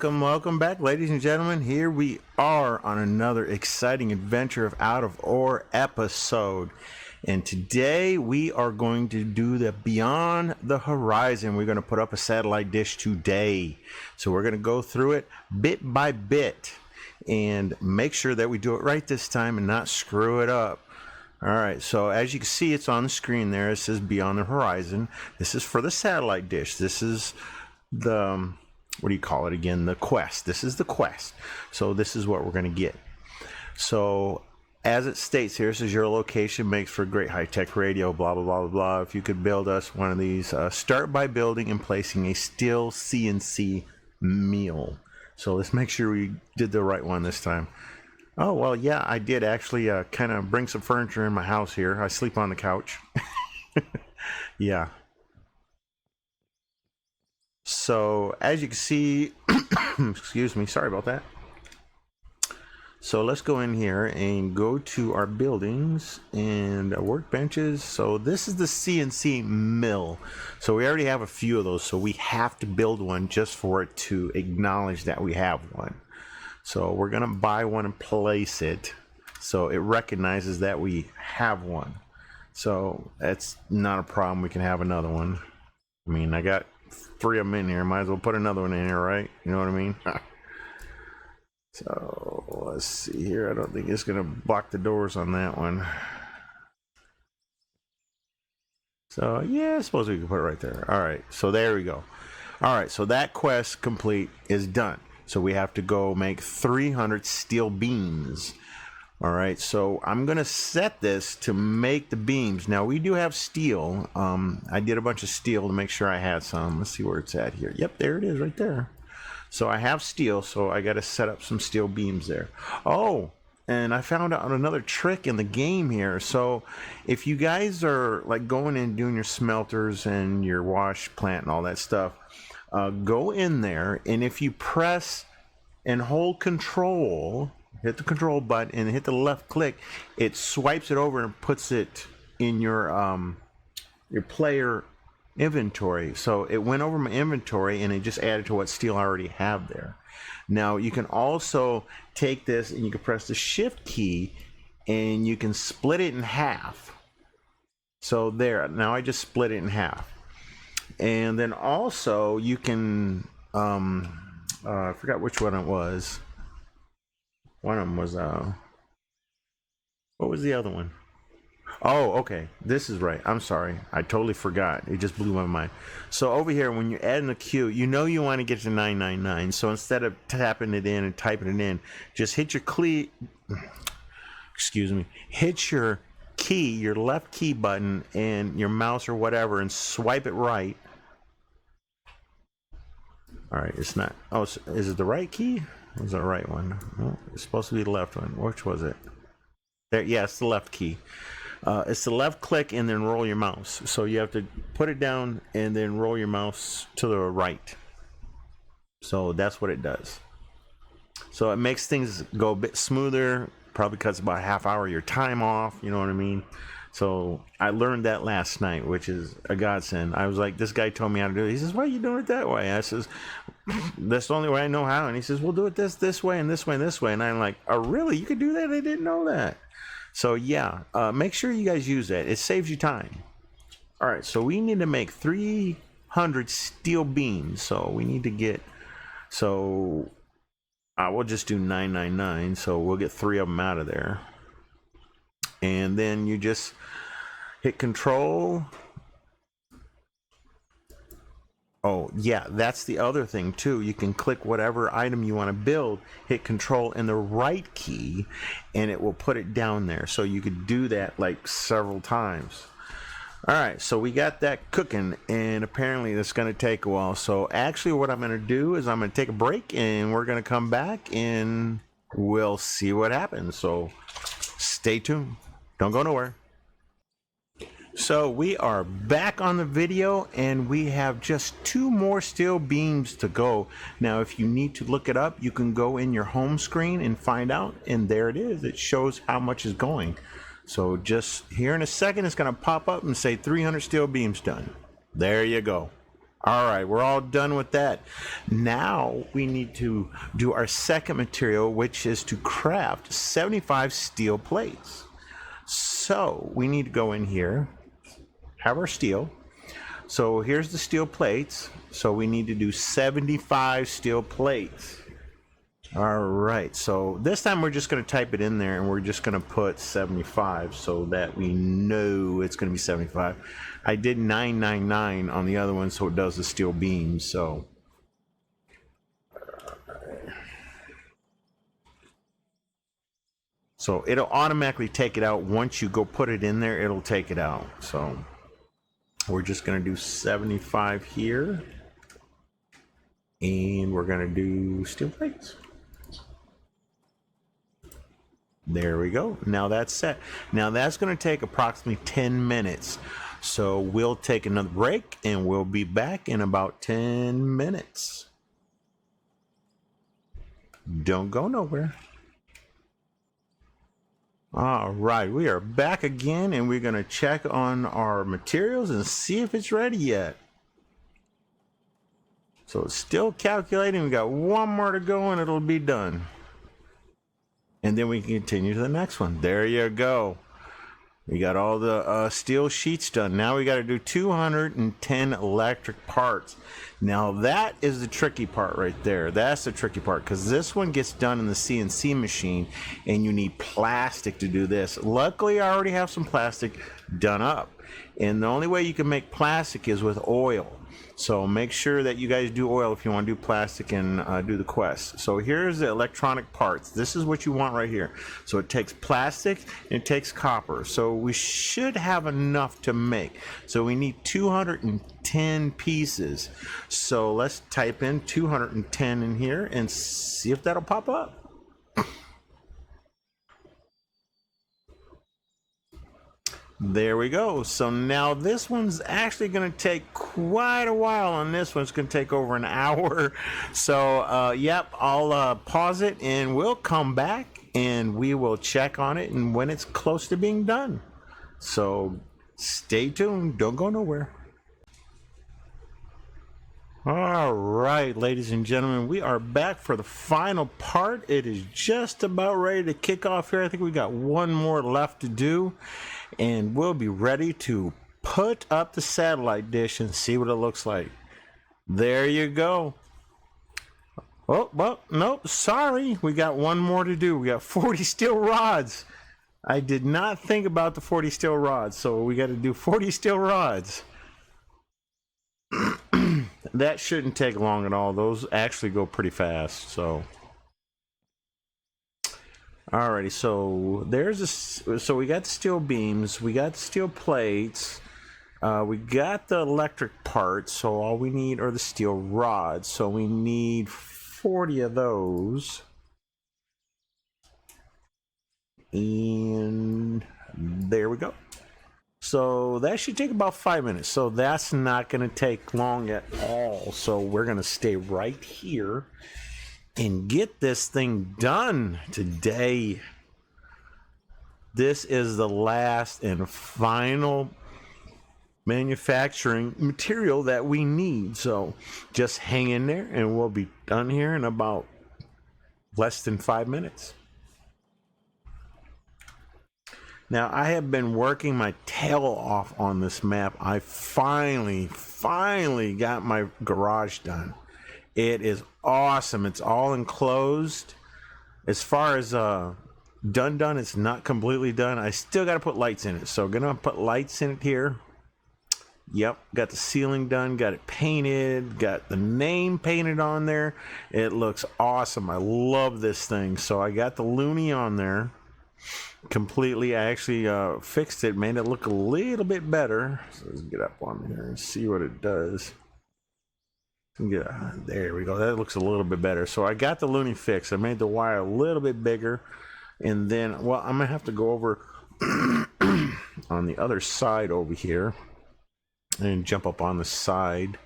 Welcome back, ladies and gentlemen. Here we are on another exciting adventure of Out of Ore episode. And today we are going to do the Beyond the Horizon. We're going to put up a satellite dish today. So we're going to go through it bit by bit and make sure that we do it right this time and not screw it up. All right, so as you can see, it's on the screen there. It says Beyond the Horizon. This is for the satellite dish. This is the, what do you call it again? The quest. This is the quest. So this is what we're going to get. So as it states here, this is your location makes for great high-tech radio, blah, blah, blah, blah, blah. If you could build us one of these, start by building and placing a steel CNC mill. So let's make sure we did the right one this time. Oh, well, yeah, I did actually kind of bring some furniture in my house here. I sleep on the couch. Yeah. So, as you can see, excuse me, sorry about that. So, let's go in here and go to our buildings and workbenches. So, this is the CNC mill. So, we already have a few of those, so we have to build one just for it to acknowledge that we have one. So we're going to buy one and place it so it recognizes that we have one. So that's not a problem. We can have another one. I mean, I got 3 of them in here. Might as well put another one in here, right? You know what I mean? So let's see here. I don't think it's going to block the doors on that one. So yeah, I suppose we can put it right there. All right. So there we go. All right. So that quest complete is done. So we have to go make 300 steel beams. All right, so I'm going to set this to make the beams. Now, we do have steel. I did a bunch of steel to make sure I had some. Let's see where it's at here. Yep, there it is right there. So I have steel, so I got to set up some steel beams there. Oh, and I found out another trick in the game here. So if you guys are like going and doing your smelters and your wash plant and all that stuff, go in there, and if you press and hold control, hit the control button and hit the left click, it swipes it over and puts it in your player inventory. So it went over my inventory and it just added to what steel I already have there. Now you can also take this and you can press the shift key and you can split it in half. So there, now I just split it in half. And then also you can, I forgot which one it was. One of them was, what was the other one? Oh, okay. This is right. I'm sorry. I totally forgot. It just blew my mind. So over here, when you're adding a queue, you know you want to get to 999. So instead of tapping it in and typing it in, just hit your hit your key, your left key button and your mouse or whatever and swipe it right. All right, it's not. Oh, is it the right key? Or is it the right one? Oh, it's supposed to be the left one. Which was it? There, yeah, it's the left key. It's the left click and then roll your mouse. So you have to put it down and then roll your mouse to the right. So that's what it does. So it makes things go a bit smoother. Probably cuts about a half hour of your time off. You know what I mean? So I learned that last night, which is a godsend. I was like, this guy told me how to do it. He says, why are you doing it that way? I says, that's the only way I know how. And he says, we'll do it this way and this way and this way. And I'm like, oh, really? You could do that? I didn't know that. So yeah, make sure you guys use that. It saves you time. All right, so we need to make 300 steel beams. So we need to get, so we'll just do 999. So we'll get 3 of them out of there. And then you just hit control. Oh, yeah, that's the other thing too. You can click whatever item you want to build, hit control and the right key, and it will put it down there. So you could do that like several times. All right, so we got that cooking, and apparently it's going to take a while. So actually what I'm going to do is I'm going to take a break, and we're going to come back, and we'll see what happens. So stay tuned. Don't go nowhere. So we are back on the video, and we have just 2 more steel beams to go. Now, if you need to look it up, you can go in your home screen and find out, and there it is. It shows how much is going. So just here in a second, it's going to pop up and say 300 steel beams done. There you go. All right, we're all done with that. Now we need to do our second material, which is to craft 75 steel plates. So we need to go in here, have our steel. So here's the steel plates. So we need to do 75 steel plates. All right, so this time we're just going to type it in there and we're just going to put 75 so that we know it's going to be 75. I did 999 on the other one, so it does the steel beams. So it'll automatically take it out. Once you go put it in there, it'll take it out. So we're just going to do 75 here, and we're going to do steel plates. There we go. Now that's set. Now that's going to take approximately 10 minutes. So we'll take another break and we'll be back in about 10 minutes. Don't go nowhere. All right, we are back again and we're going to check on our materials and see if it's ready yet. So it's still calculating. We got one more to go and it'll be done. And then we can continue to the next one. There you go. We got all the steel sheets done. Now we got to do 210 electric parts. Now that is the tricky part right there. That's the tricky part, because this one gets done in the CNC machine and you need plastic to do this. Luckily, I already have some plastic done up. And the only way you can make plastic is with oil. So make sure that you guys do oil if you want to do plastic and do the quest. So here's the electronic parts. This is what you want right here. So it takes plastic and it takes copper. So we should have enough to make. So we need 210 pieces. So let's type in 210 in here and see if that'll pop up. There we go. So now this one's actually going to take quite a while on this one. It's going to take over an hour. So, yep, I'll pause it and we'll come back and we will check on it and when it's close to being done. So stay tuned. Don't go nowhere. All right, ladies and gentlemen, we are back for the final part. It is just about ready to kick off here. I think we got one more left to do, and we'll be ready to put up the satellite dish and see what it looks like. There you go. Oh, well, nope, sorry. We got one more to do. We got 40 steel rods. I did not think about the 40 steel rods, so we got to do 40 steel rods. That shouldn't take long at all. Those actually go pretty fast. So, alrighty. So there's a. So we got steel beams. We got steel plates. We got the electric parts. So all we need are the steel rods. So we need 40 of those. And there we go. So that should take about 5 minutes. So that's not going to take long at all. So we're going to stay right here and get this thing done today. This is the last and final manufacturing material that we need. So just hang in there and we'll be done here in about less than 5 minutes. Now, I have been working my tail off on this map. I finally got my garage done. It is awesome. It's all enclosed. As far as done, it's not completely done. I still got to put lights in it. So gonna put lights in it here. Yep, got the ceiling done, got it painted, got the name painted on there. It looks awesome. I love this thing. So I got the Looney on there. Completely. I actually fixed it, made it look a little bit better. So let's get up on here and see what it does. There we go. That looks a little bit better. So I got the Looney fixed. I made the wire a little bit bigger, and then, well, I'm gonna have to go over on the other side over here and jump up on the side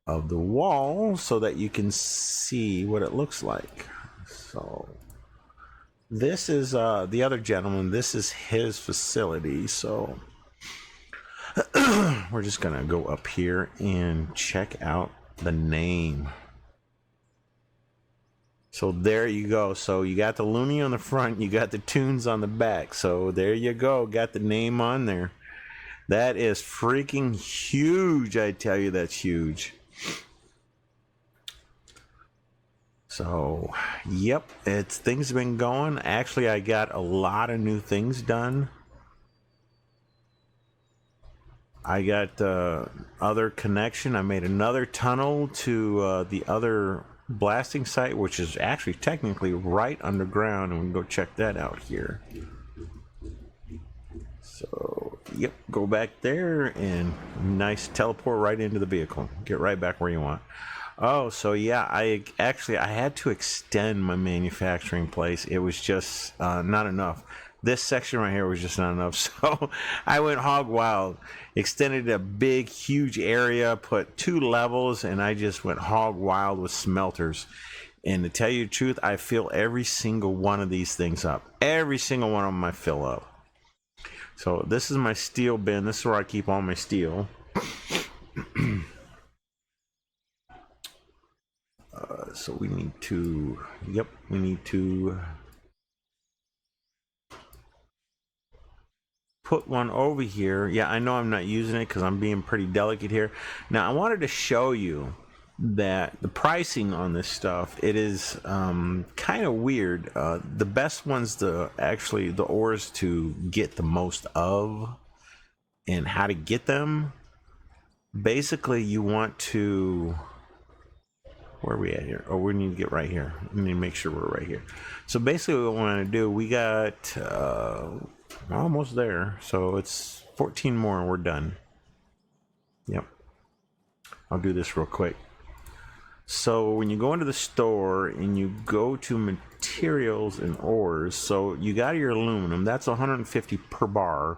of the wall so that you can see what it looks like. So this is the other gentleman. This is his facility. So We're just gonna go up here and check out the name. So there you go. So you got the Looney on the front, you got the Tunes on the back. So there you go, got the name on there. That is freaking huge. I tell you, that's huge. So yep, things have been going. Actually, I got a lot of new things done. I got other connection. I made another tunnel to the other blasting site, which is actually technically right underground, and we can go check that out here. So yep, go back there and nice teleport right into the vehicle. Get right back where you want. Oh, so yeah, I had to extend my manufacturing place. It was just not enough. This section right here was just not enough, so I went hog wild, extended a big, huge area, put 2 levels, and I just went hog wild with smelters. And to tell you the truth, I fill every single one of these things up. Every single one of them I fill up. So this is my steel bin. This is where I keep all my steel. So we need to, we need to put one over here. Yeah, I know I'm not using it because I'm being pretty delicate here. Now I wanted to show you that the pricing on this stuff, it is kind of weird. The best ones the ores to get the most of and how to get them. Basically you want to, where are we at here? Oh, we need to get right here. We need to make sure we're right here. So basically what we want to do, we got almost there. So it's 14 more and we're done. Yep. I'll do this real quick. So when you go into the store and you go to materials and ores, so you got your aluminum, that's 150 per bar.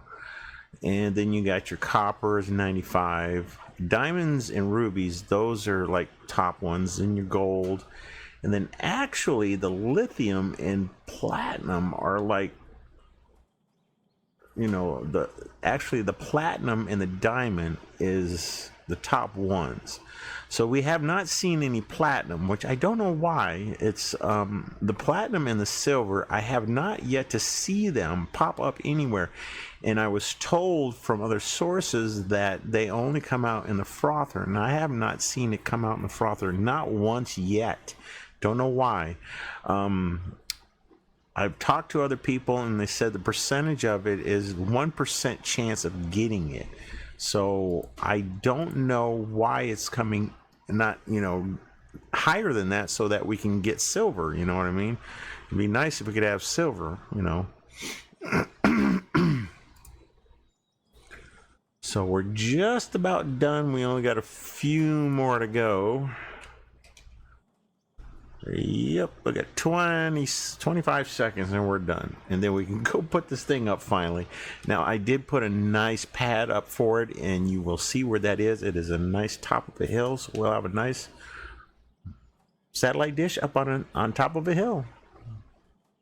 And then you got your coppers, 95. Diamonds and rubies, those are like top ones. And your gold. And then actually the lithium and platinum are like, you know, the platinum and the diamond is the top ones. So we have not seen any platinum, which I don't know why. It's the platinum and the silver, I have not yet to see them pop up anywhere. And I was told from other sources that they only come out in the frother, and I have not seen it come out in the frother, not once yet. Don't know why. I've talked to other people and they said the percentage of it is 1% chance of getting it. So I don't know why it's coming not, you know, higher than that so that we can get silver, you know what I mean? It'd be nice if we could have silver, you know. So we're just about done. We only got a few more to go. Yep, we got 25 seconds and we're done. And then we can go put this thing up finally. Now, I did put a nice pad up for it, and you will see where that is. It is a nice top of a hill, so we'll have a nice satellite dish up on top of a hill.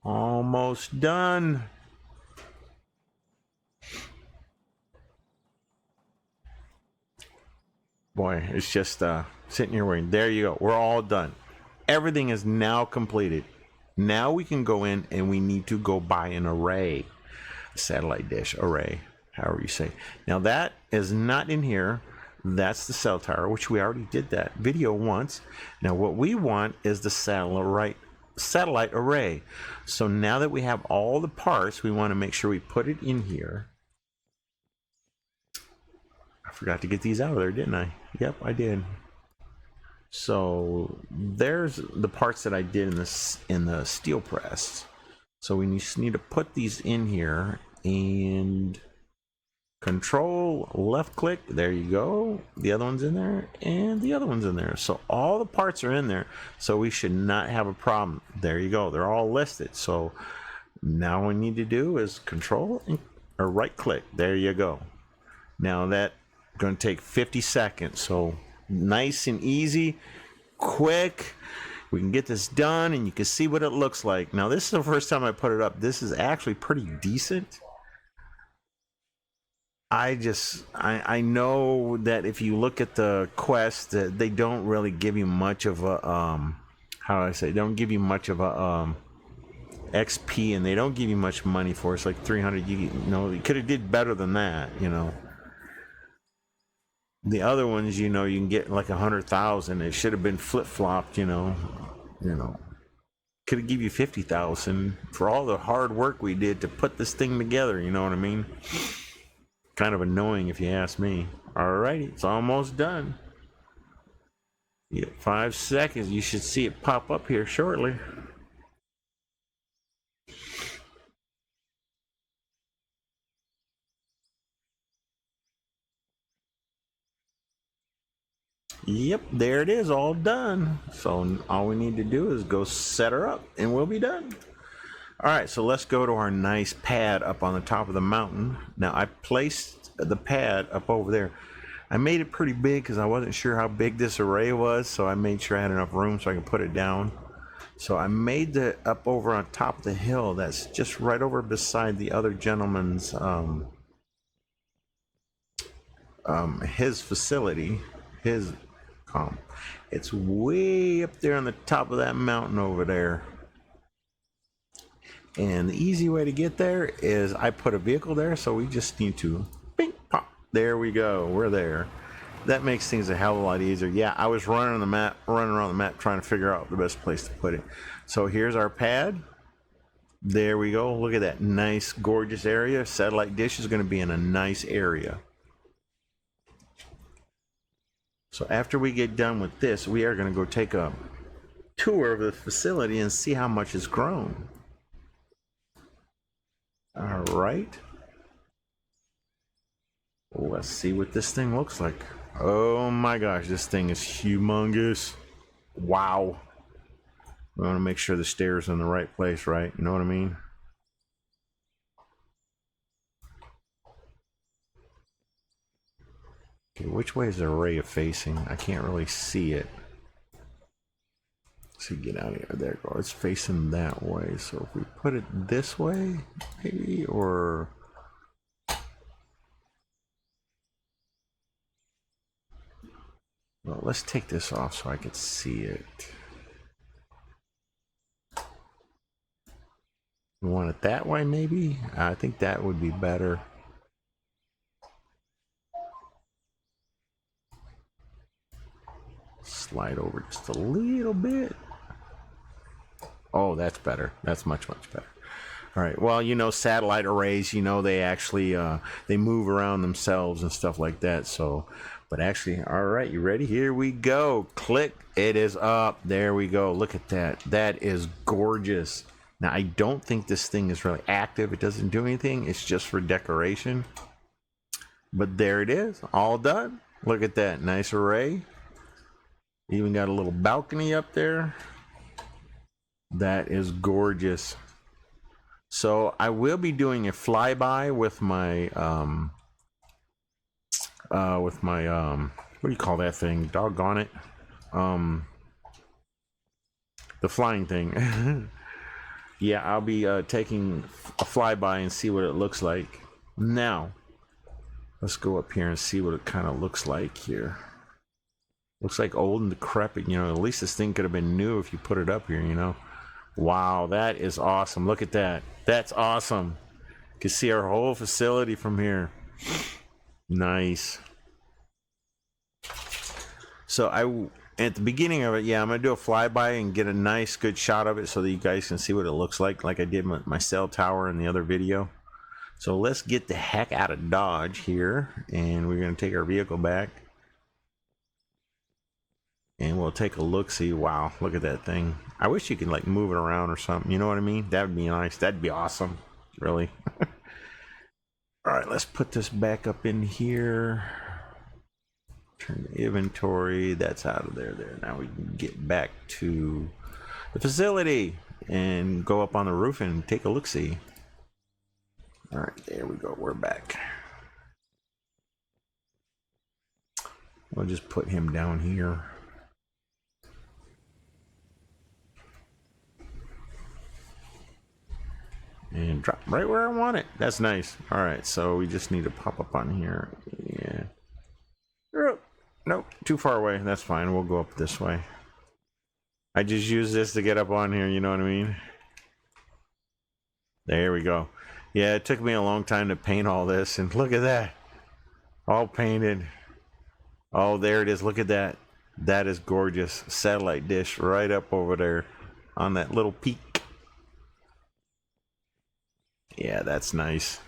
Almost done. Boy, it's just sitting here waiting. There you go. We're all done. Everything is now completed. Now we can go in and we need to go buy an array. A satellite dish array, however you say. Now that is not in here. That's the cell tower, which we already did that video once. Now what we want is the satellite array. So now that we have all the parts, we want to make sure we put it in here. I forgot to get these out of there, didn't I? Yep, I did. So there's the parts that I did in the steel press. So we just need to put these in here and control left click. There you go. The other one's in there and the other one's in there. So all the parts are in there. So we should not have a problem. There you go. They're all listed. So now what we need to do is control or right click. There you go. Now that's going to take 50 seconds. So nice and easy, quick. We can get this done and you can see what it looks like. Now this is the first time I put it up. This is actually pretty decent. I know that if you look at the quest, that they don't really give you much of a how do I say, don't give you much of a XP, and they don't give you much money for it. It's like 300. You know, you could have did better than that. You know, the other ones, you know, you can get like 100,000. It should have been flip flopped. You know, could have give you 50,000 for all the hard work we did to put this thing together. You know what I mean? Kind of annoying if you ask me. Alrighty, it's almost done. You get 5 seconds. You should see it pop up here shortly. Yep, there it is, all done. So all we need to do is go set her up and we'll be done. All right, so let's go to our nice pad up on the top of the mountain. Now I placed the pad up over there. I made it pretty big because I wasn't sure how big this array was, so I made sure I had enough room so I can put it down. So I made it up over on top of the hill that's just right over beside the other gentleman's his facility, his it's way up there on the top of that mountain over there. And the easy way to get there is I put a vehicle there, so we just need to bing, pop. There we go, we're there. That makes things a hell of a lot easier. Yeah, I was running around the map trying to figure out the best place to put it. So here's our pad. There we go. Look at that nice, gorgeous area. Satellite dish is going to be in a nice area. So after we get done with this, we are going to go take a tour of the facility and see how much it's grown. All right. Let's see what this thing looks like. Oh my gosh, this thing is humongous. Wow. We want to make sure the stairs are in the right place, right? You know what I mean? Okay, which way is the array facing? I can't really see it. So get out of here. There you go. It's facing that way. So if we put it this way, maybe, or well, let's take this off so I can see it. We want it that way, maybe? I think that would be better. Slide over just a little bit. Oh, that's better. That's much, much better. All right. Well, you know, satellite arrays, you know, they actually they move around themselves and stuff like that. So, but actually, all right, you ready? Here we go. Click. It is up. There we go. Look at that. That is gorgeous. Now, I don't think this thing is really active. It doesn't do anything. It's just for decoration. But there it is. All done. Look at that. Nice array. Even got a little balcony up there. That is gorgeous. So I will be doing a flyby with my what do you call that thing? Doggone it. The flying thing. Yeah, I'll be taking a flyby and see what it looks like. Now, let's go up here and see what it kind of looks like here. Looks like old and decrepit, you know. At least this thing could have been new if you put it up here, you know. Wow, that is awesome. Look at that. That's awesome. You can see our whole facility from here. Nice. So at the beginning of it, yeah, I'm gonna do a flyby and get a nice good shot of it so that you guys can see what it looks like I did with my cell tower in the other video. So let's get the heck out of Dodge here, and we're gonna take our vehicle back. And we'll take a look, see. Wow, look at that thing. I wish you could like move it around or something, you know what I mean? That would be nice. That'd be awesome, really. All right, let's put this back up in here. Turn the inventory. That's out of there. Now we can get back to the facility and go up on the roof and take a look, see. All right, there we go. We're back. We'll just put him down here. And and drop right where I want it. That's nice. All right, so we just need to pop up on here. Yeah. Nope, too far away. That's fine. We'll go up this way. I just use this to get up on here, you know what I mean? There we go. Yeah, it took me a long time to paint all this, and look at that. All painted. Oh, there it is. Look at that. That is gorgeous. Satellite dish right up over there on that little peak. Yeah, that's nice.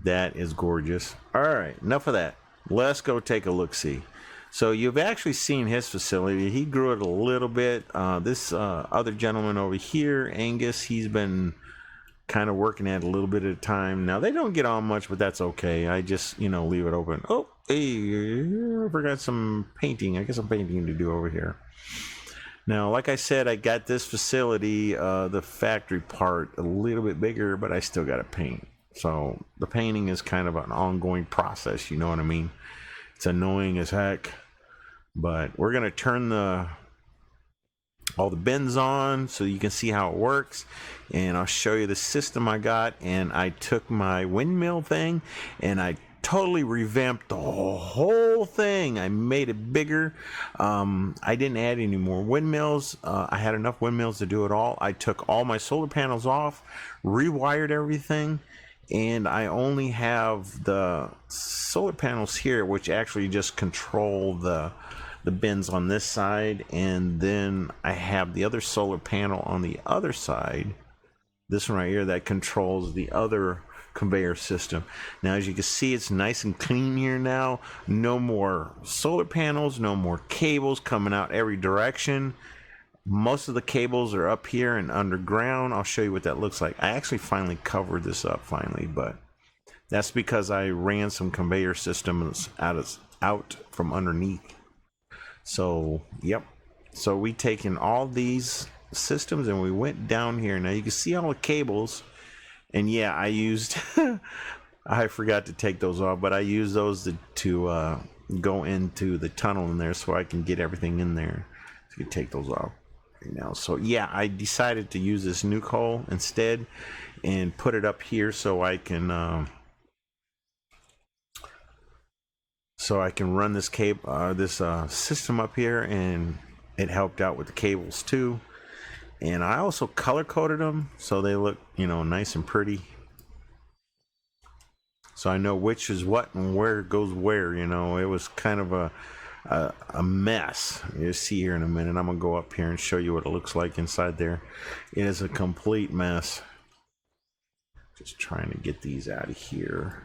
That is gorgeous. All right, enough of that. Let's go take a look-see. So you've actually seen his facility. He grew it a little bit. This other gentleman over here, Angus, he's been kind of working at it a little bit at a time. Now, they don't get on much, but that's okay. I just, leave it open. Oh, hey, I forgot some painting. I got some painting to do over here. Now, like I said, I got this facility, the factory part, a little bit bigger, but I still got to paint. So the painting is kind of an ongoing process, you know what I mean? It's annoying as heck, but we're going to turn all the bins on so you can see how it works, and I'll show you the system I got. And I took my windmill thing and I totally revamped the whole thing. I made it bigger. I didn't add any more windmills. I had enough windmills to do it all. I took all my solar panels off, rewired everything, and I only have the solar panels here, which actually just control the bins on this side, and then I have the other solar panel on the other side, this one right here, that controls the other conveyor system. Now, as you can see, it's nice and clean here now. No more solar panels, no more cables coming out every direction. Most of the cables are up here and underground. I'll show you what that looks like. I actually finally covered this up but that's because I ran some conveyor systems out from underneath. So, yep. So we taken all these systems and we went down here. Now you can see all the cables, and yeah, I used I forgot to take those off, but I used those to go into the tunnel in there so I can get everything in there. So you can take those off right now. So yeah, I decided to use this nuke hole instead and put it up here so I can run this system up here, and it helped out with the cables too. And I also color coded them so they look, nice and pretty. So I know which is what and where goes where. It was kind of a mess. You'll see here in a minute. I'm gonna go up here and show you what it looks like inside there. It is a complete mess. Just trying to get these out of here.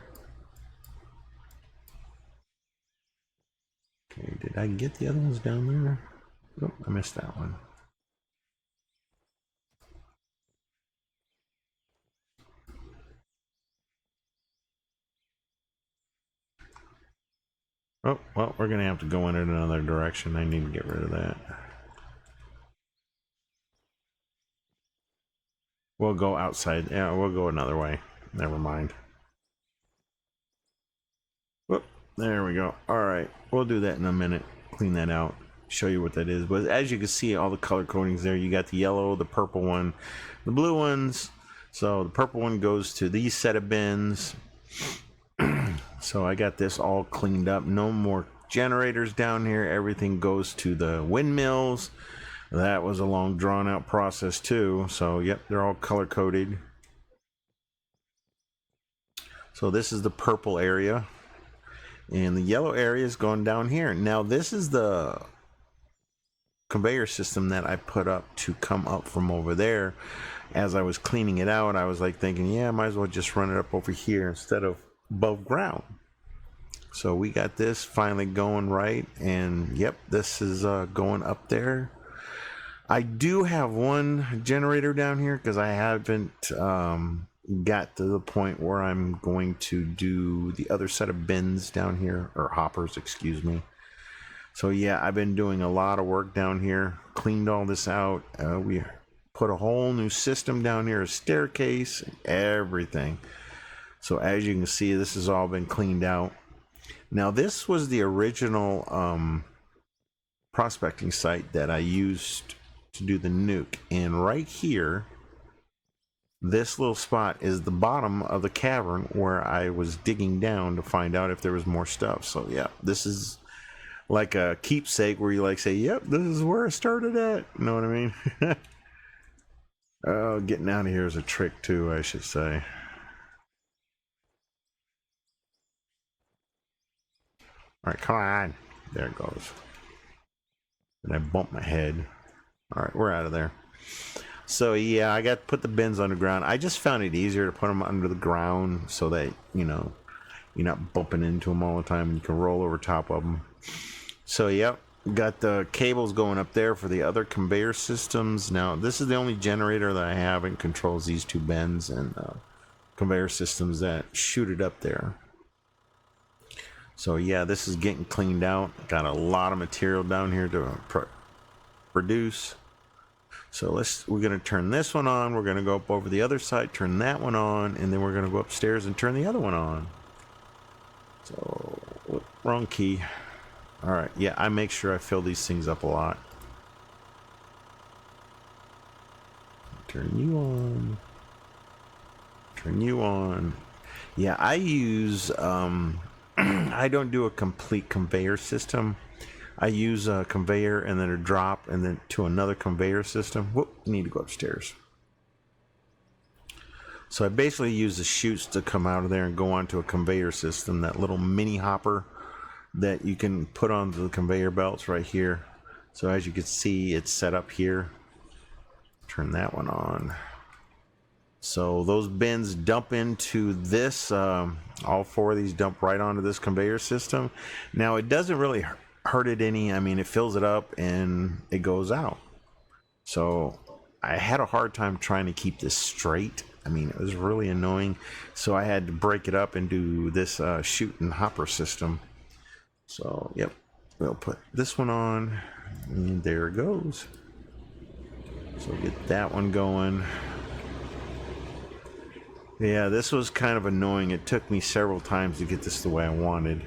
Okay, did I get the other ones down there? Oh, I missed that one. Oh, well, we're going to have to go in another direction. I need to get rid of that. We'll go outside. Yeah, we'll go another way. Never mind. Whoop, there we go. All right, we'll do that in a minute. Clean that out. Show you what that is. But as you can see, all the color codings there. You got the yellow, the purple one, the blue ones. So the purple one goes to these set of bins. So I got this all cleaned up. No more generators down here. Everything goes to the windmills. That was a long drawn out process too. So yep, they're all color coded. So this is the purple area, and the yellow area is going down here. Now this is the conveyor system that I put up to come up from over there. As I was cleaning it out, I was like thinking, yeah, I might as well just run it up over here instead of above ground. So we got this finally going right, and yep, this is going up there. I do have one generator down here because I haven't got to the point where I'm going to do the other set of bins down here, or hoppers, excuse me. So yeah, I've been doing a lot of work down here, cleaned all this out. We put a whole new system down here, a staircase, everything. So as you can see, this has all been cleaned out. Now this was the original prospecting site that I used to do the nuke. And right here, this little spot is the bottom of the cavern where I was digging down to find out if there was more stuff. So yeah, this is like a keepsake where you like say, yep, this is where I started at. You know what I mean? Oh, getting out of here is a trick too, I should say. All right, come on. There it goes. And I bumped my head. All right, we're out of there. So yeah, I got to put the bins underground. I just found it easier to put them under the ground so that, you know, you're not bumping into them all the time. You can roll over top of them. So yep, got the cables going up there for the other conveyor systems. Now this is the only generator that I have and controls these two bins and conveyor systems that shoot it up there. So yeah, this is getting cleaned out. Got a lot of material down here to produce. So we're gonna turn this one on. We're gonna go up over the other side, turn that one on, and then we're gonna go upstairs and turn the other one on. So wrong key. All right, yeah, I make sure I fill these things up a lot. Turn you on. Turn you on. Yeah, I use I don't do a complete conveyor system. I use a conveyor and then a drop and then to another conveyor system. Whoop, need to go upstairs. So I basically use the chutes to come out of there and go onto a conveyor system, that little mini hopper that you can put onto the conveyor belts right here. So as you can see, it's set up here. Turn that one on. So those bins dump into this, all four of these dump right onto this conveyor system. Now it doesn't really hurt it any. I mean, it fills it up and it goes out. So I had a hard time trying to keep this straight. I mean, it was really annoying. So I had to break it up and do this chute and hopper system. So yep, we'll put this one on and there it goes. So get that one going. Yeah, this was kind of annoying. It took me several times to get this the way I wanted.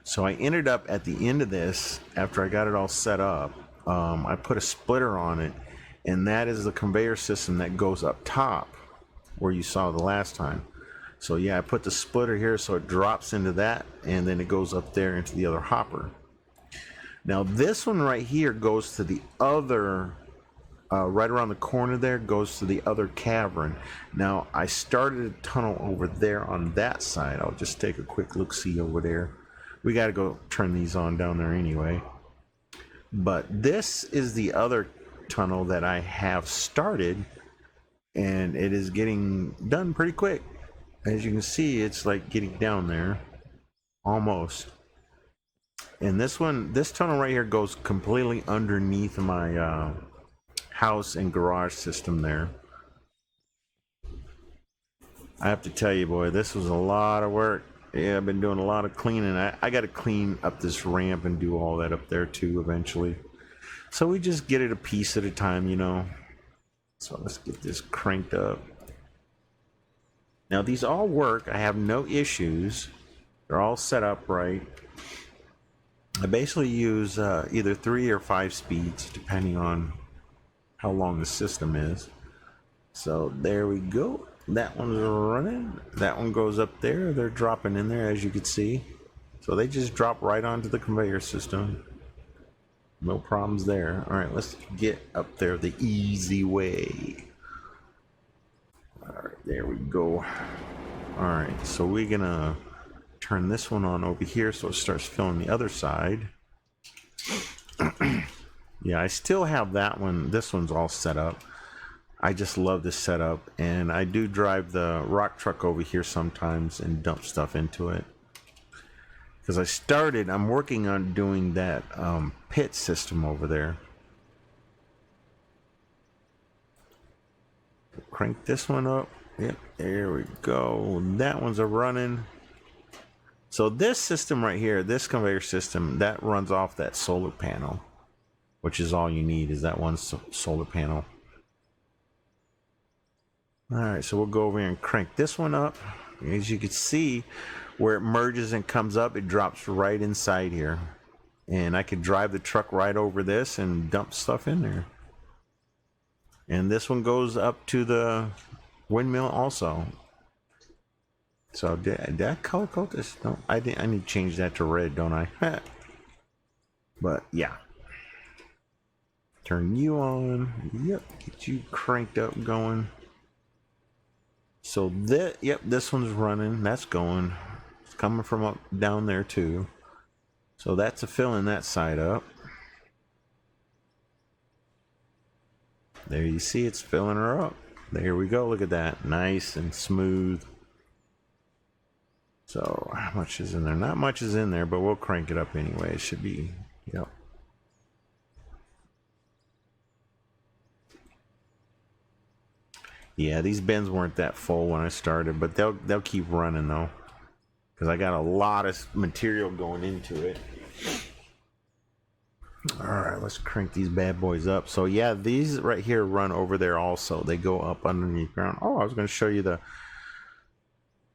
So I ended up at the end of this, after I got it all set up, I put a splitter on it, and that is the conveyor system that goes up top where you saw the last time. So yeah, I put the splitter here so it drops into that, and then it goes up there into the other hopper. Now this one right here goes to the other, right around the corner there, goes to the other cavern. Now I started a tunnel over there on that side. I'll just take a quick look-see over there. We got to go turn these on down there anyway. But this is the other tunnel that I have started, and it is getting done pretty quick. As you can see, it's like getting down there almost. And this tunnel right here goes completely underneath my house and garage system there. I have to tell you, boy, this was a lot of work. Yeah, I've been doing a lot of cleaning. I got to clean up this ramp and do all that up there too eventually. So we just get it a piece at a time, you know. So let's get this cranked up. Now these all work. I have no issues. They're all set up right. I basically use either 3 or 5 speeds depending on how long the system is. So there we go. That one's running. That one goes up there. They're dropping in there, as you can see. So they just drop right onto the conveyor system. No problems there. All right, let's get up there the easy way. All right, there we go. All right, so we're gonna turn this one on over here so it starts filling the other side. Yeah, I still have that one. This one's all set up. I just love this setup, and I do drive the rock truck over here sometimes and dump stuff into it. Because I'm working on doing that pit system over there. Crank this one up. Yep, there we go. That one's a running. So this system right here, this conveyor system, that runs off that solar panel, which is all you need is that one solar panel. All right, so we'll go over here and crank this one up. As you can see, where it merges and comes up, it drops right inside here. and I could drive the truck right over this and dump stuff in there. And this one goes up to the windmill also. So did I color code this? No, I need to change that to red, don't I? But yeah. Turn you on. Yep, get you cranked up going. So that, yep, this one's running. That's going. It's coming from up down there too. So that's a filling that side up. There you see it's filling her up. There we go. Look at that. Nice and smooth. So how much is in there? Not much is in there, but we'll crank it up anyway. It should be, yep. Yeah, these bins weren't that full when I started, but they'll keep running though, because I got a lot of material going into it. All right, let's crank these bad boys up. So yeah, these right here run over there also. They go up underneath ground. Oh, I was going to show you the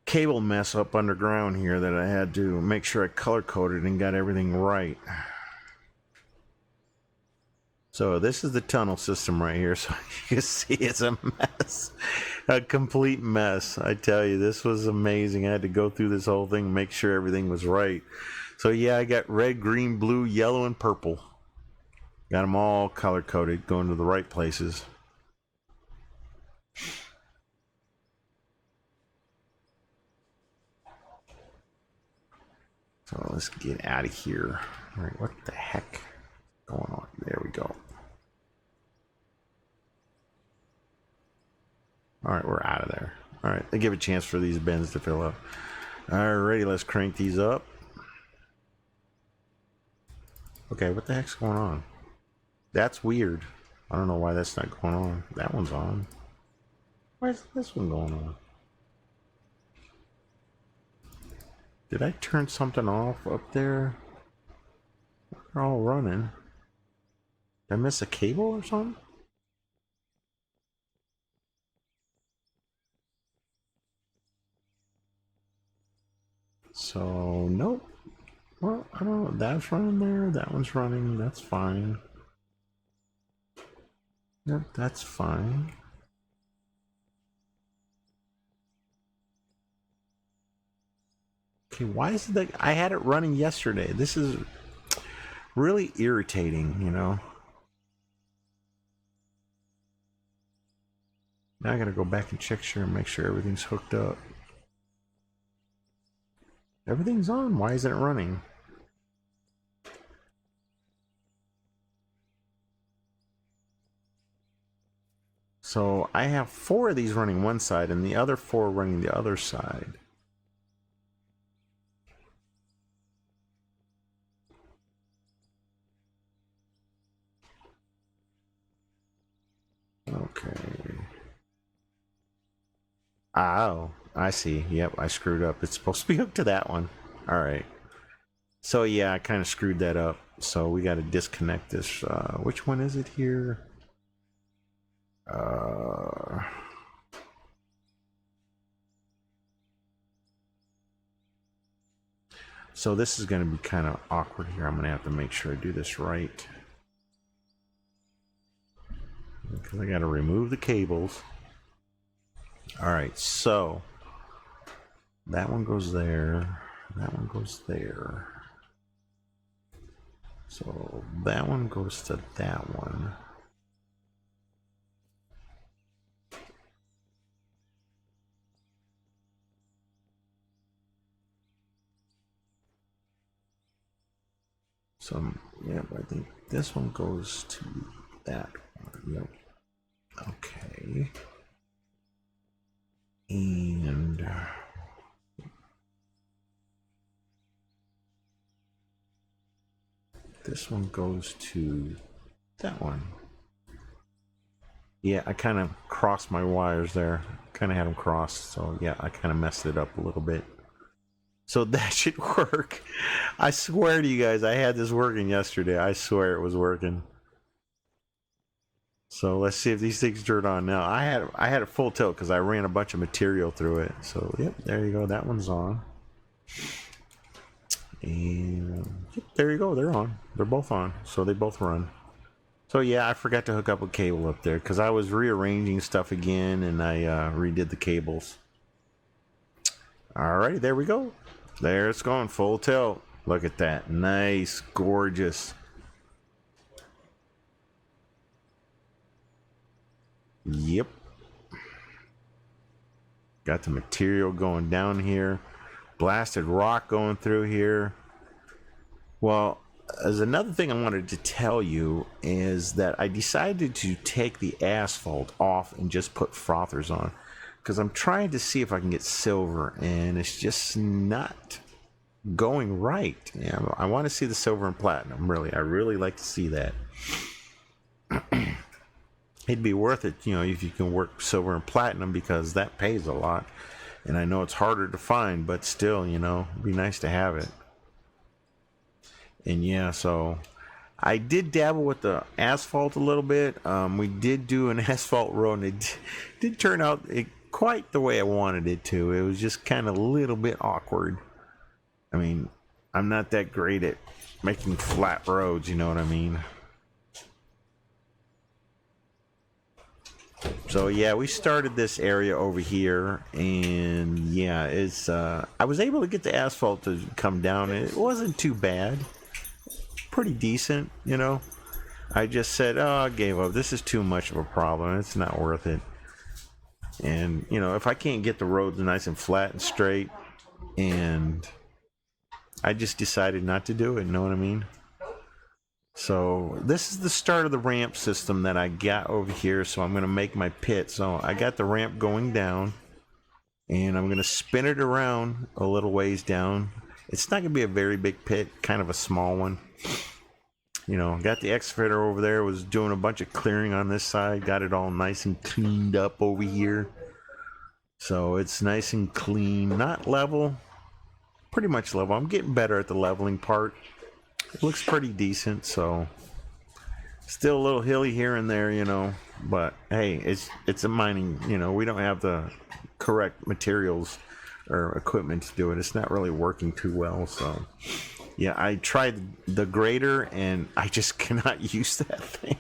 cable mess up underground here that I had to make sure I color coded and got everything right. So this is the tunnel system right here. So you can see it's a mess, a complete mess. I tell you, this was amazing. I had to go through this whole thing, make sure everything was right. So yeah, I got red, green, blue, yellow, and purple. Got them all color coded, going to the right places. So let's get out of here. All right, what the heck is going on? There we go. All right, we're out of there. All right, they give a chance for these bins to fill up. Alrighty, let's crank these up. Okay, what the heck's going on? That's weird. I don't know why that's not going on. That one's on. Why is this one going on? Did I turn something off up there? They're all running. Did I miss a cable or something? So, nope. Well, I don't know. That's running there. That one's running. That's fine. Yep, that's fine. Okay, why is it that I had it running yesterday? This is really irritating, you know. Now I gotta go back and check sure and make sure everything's hooked up. Everything's on. Why isn't it running? So I have 4 of these running one side and the other 4 running the other side. Okay. Oh, I see. Yep, I screwed up. It's supposed to be hooked to that one. All right. So yeah, I kind of screwed that up. So we got to disconnect this. Which one is it here? So this is going to be kind of awkward here. I'm going to have to make sure I do this right. Because I got to remove the cables. All right, so that one goes there. That one goes there. So that one goes to that one. So, yeah, I think this one goes to that one. Yep. Okay. And this one goes to that one. Yeah, I kind of crossed my wires there. Kind of had them crossed. So, yeah, I kind of messed it up a little bit. So that should work. I swear to you guys, I had this working yesterday. I swear it was working. So let's see if these things turn on now. I had it full tilt because I ran a bunch of material through it. So yep, there you go. That one's on. And yep, there you go. They're on. They're both on. So they both run. So yeah, I forgot to hook up a cable up there because I was rearranging stuff again and I redid the cables. Alrighty, there we go. There it's going, full tilt. Look at that. Nice, gorgeous. Yep. Got the material going down here. Blasted rock going through here. Well, as another thing I wanted to tell you is that I decided to take the asphalt off and just put frothers on because I'm trying to see if I can get silver and it's just not going right. Yeah, I want to see the silver and platinum, really. I really like to see that. It'd be worth it, you know, if you can work silver and platinum because that pays a lot. And I know it's harder to find, but still, you know, it'd be nice to have it. And yeah, so I did dabble with the asphalt a little bit. We did do an asphalt road, and it did turn out quite the way I wanted it to. It was just kind of a little bit awkward. I mean, I'm not that great at making flat roads, you know what I mean? So yeah, we started this area over here, and yeah, it's I was able to get the asphalt to come down. It wasn't too bad, pretty decent, you know. I just said, oh, I gave up. This is too much of a problem. It's not worth it. And you know, if I can't get the roads nice and flat and straight, and I just decided not to do it. You know what I mean? So this is the start of the ramp system that I got over here. So I'm going to make my pit. So I got the ramp going down and I'm going to spin it around a little ways down. It's not going to be a very big pit, kind of a small one. You know, got the excavator over there, was doing a bunch of clearing on this side, got it all nice and cleaned up over here. So it's nice and clean, not level, pretty much level. I'm getting better at the leveling part. It looks pretty decent, so still a little hilly here and there, you know, but hey, it's a mining, you know, we don't have the correct materials or equipment to do it. It's not really working too well, so yeah, I tried the grader and I just cannot use that thing.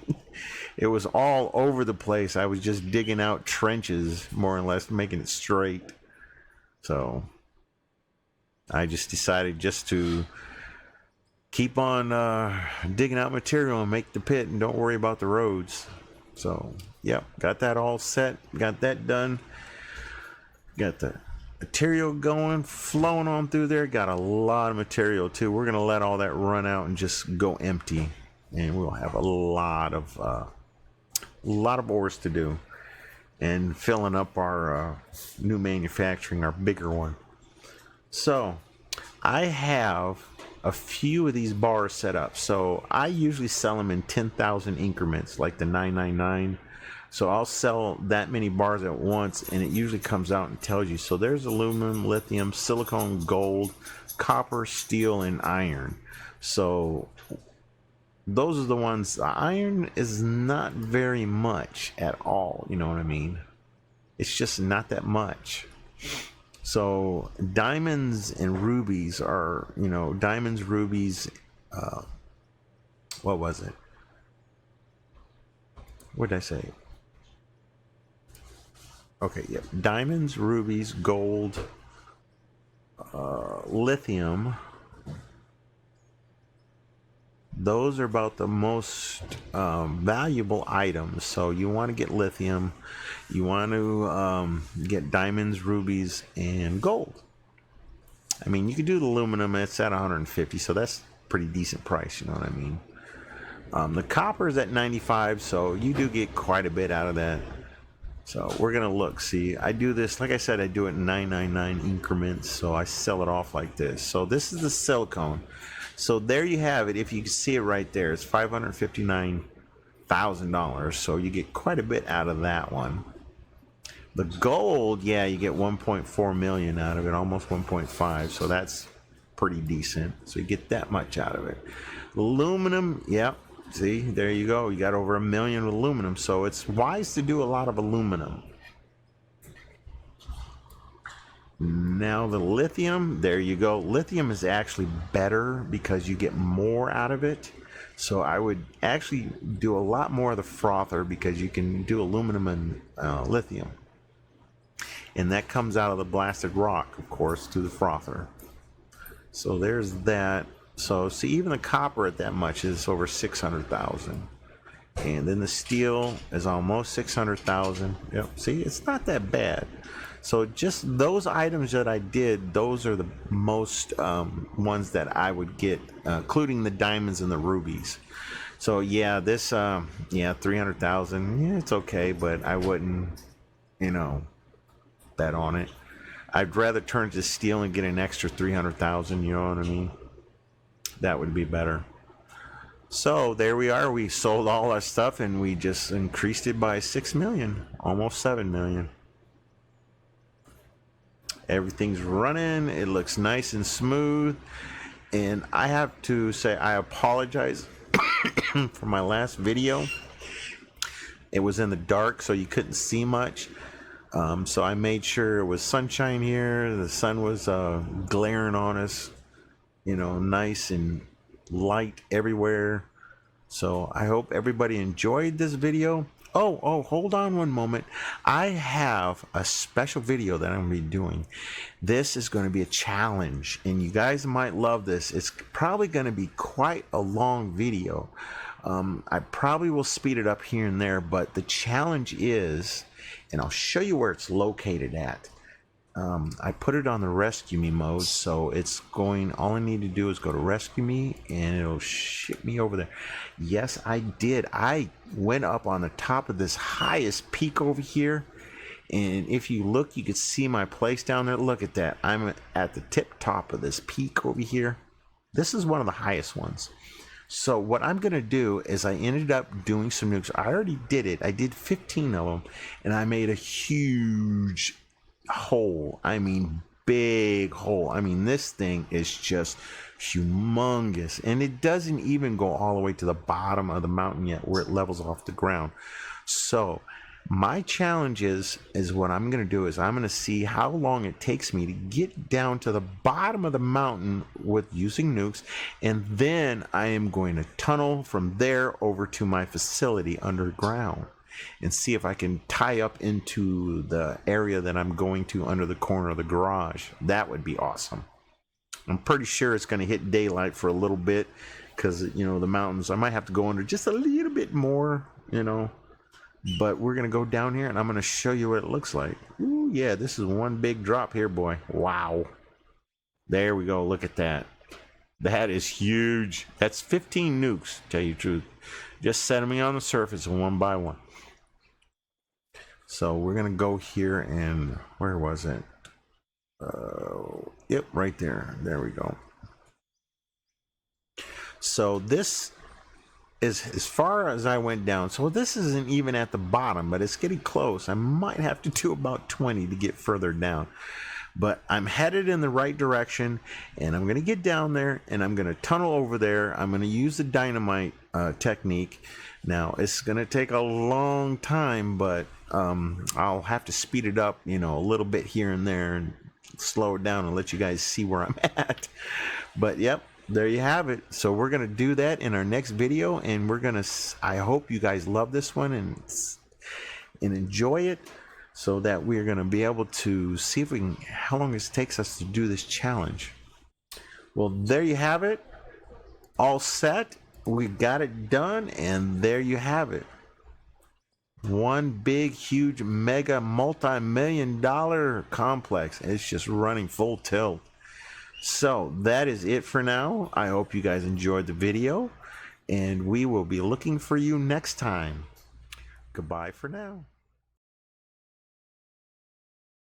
It was all over the place. I was just digging out trenches, more or less, making it straight. So I just decided just to keep on digging out material and make the pit and don't worry about the roads. So yep, got that all set, got that done, got the material going, flowing on through there. Got a lot of material too. We're gonna let all that run out and just go empty, and we'll have a lot of ores to do and filling up our new manufacturing, our bigger one. So I have a few of these bars set up. So I usually sell them in 10,000 increments, like the 999. So I'll sell that many bars at once, and it usually comes out and tells you. So there's aluminum, lithium, silicone, gold, copper, steel, and iron. So those are the ones. Iron is not very much at all, you know what I mean? It's just not that much. So diamonds and rubies are, you know, diamonds, rubies, what was it? What did I say? Okay, yep. Diamonds, rubies, gold, lithium. Those are about the most valuable items. So you want to get lithium, you want to get diamonds, rubies, and gold. I mean, you can do the aluminum. It's at 150, so that's pretty decent price. You know what I mean? The copper is at 95, so you do get quite a bit out of that. So we're gonna look. See, I do this, like I said, I do it in 999 increments. So I sell it off like this. So this is the silicone. So there you have it. If you can see it right there, it's $559,000. So you get quite a bit out of that one. The gold, yeah, you get 1.4 million out of it, almost 1.5. So that's pretty decent. So you get that much out of it. Aluminum, yep. See, there you go. You got over $1 million of aluminum. So it's wise to do a lot of aluminum. Now the lithium, there you go. Lithium is actually better because you get more out of it. So I would actually do a lot more of the frother because you can do aluminum and lithium. And that comes out of the blasted rock, of course, to the frother. So there's that. So see, even the copper at that much is over 600,000. And then the steel is almost 600,000. Yep, see, it's not that bad. So just those items that I did, those are the most ones that I would get, including the diamonds and the rubies. So yeah, this, yeah, 300,000, yeah, it's okay, but I wouldn't, you know, bet on it. I'd rather turn to steel and get an extra 300,000, you know what I mean? That would be better. So there we are. We sold all our stuff and we just increased it by 6 million, almost 7 million. Everything's running. It looks nice and smooth. And I have to say I apologize for my last video. It was in the dark, so you couldn't see much. So I made sure it was sunshine here. The sun was glaring on us, you know, nice and light everywhere. So I hope everybody enjoyed this video. Oh, hold on one moment. I have a special video that I'm going to be doing. This is going to be a challenge, and you guys might love this. It's probably going to be quite a long video. I probably will speed it up here and there, but the challenge is, and I'll show you where it's located at. I put it on the rescue me mode, so it's going, all I need to do is go to rescue me and it'll ship me over there. Yes, I did. I went up on the top of this highest peak over here, and if you look, you can see my place down there. Look at that. I'm at the tip top of this peak over here. This is one of the highest ones. So what I'm going to do is I ended up doing some nukes. I already did it. I did 15 of them, and I made a huge hole. I mean, big hole. I mean, this thing is just humongous, and it doesn't even go all the way to the bottom of the mountain yet where it levels off the ground. So my challenge is what I'm going to do is I'm going to see how long it takes me to get down to the bottom of the mountain with using nukes, and then I am going to tunnel from there over to my facility underground and see if I can tie up into the area that I'm going to under the corner of the garage. That would be awesome. I'm pretty sure it's going to hit daylight for a little bit because, you know, the mountains, I might have to go under just a little bit more, you know, but we're going to go down here and I'm going to show you what it looks like. Ooh, yeah, this is one big drop here, boy. Wow. There we go. Look at that. That is huge. That's 15 nukes, to tell you the truth. Just setting me on the surface one by one. So we're going to go here and where was it? Yep, right there. There we go. So this is as far as I went down. So this isn't even at the bottom, but it's getting close. I might have to do about 20 to get further down. But I'm headed in the right direction, and I'm going to get down there, and I'm going to tunnel over there. I'm going to use the dynamite technique. Now, it's going to take a long time, but I'll have to speed it up, you know, a little bit here and there and slow it down and let you guys see where I'm at. But, yep, there you have it. So we're going to do that in our next video, and we're going to, I hope you guys love this one and enjoy it, so that we're going to be able to see if we can, how long it takes us to do this challenge. Well, there you have it. All set. We got it done, and there you have it. One big, huge, mega, multi-million-dollar complex. It's just running full tilt. So that is it for now. I hope you guys enjoyed the video, and we will be looking for you next time. Goodbye for now.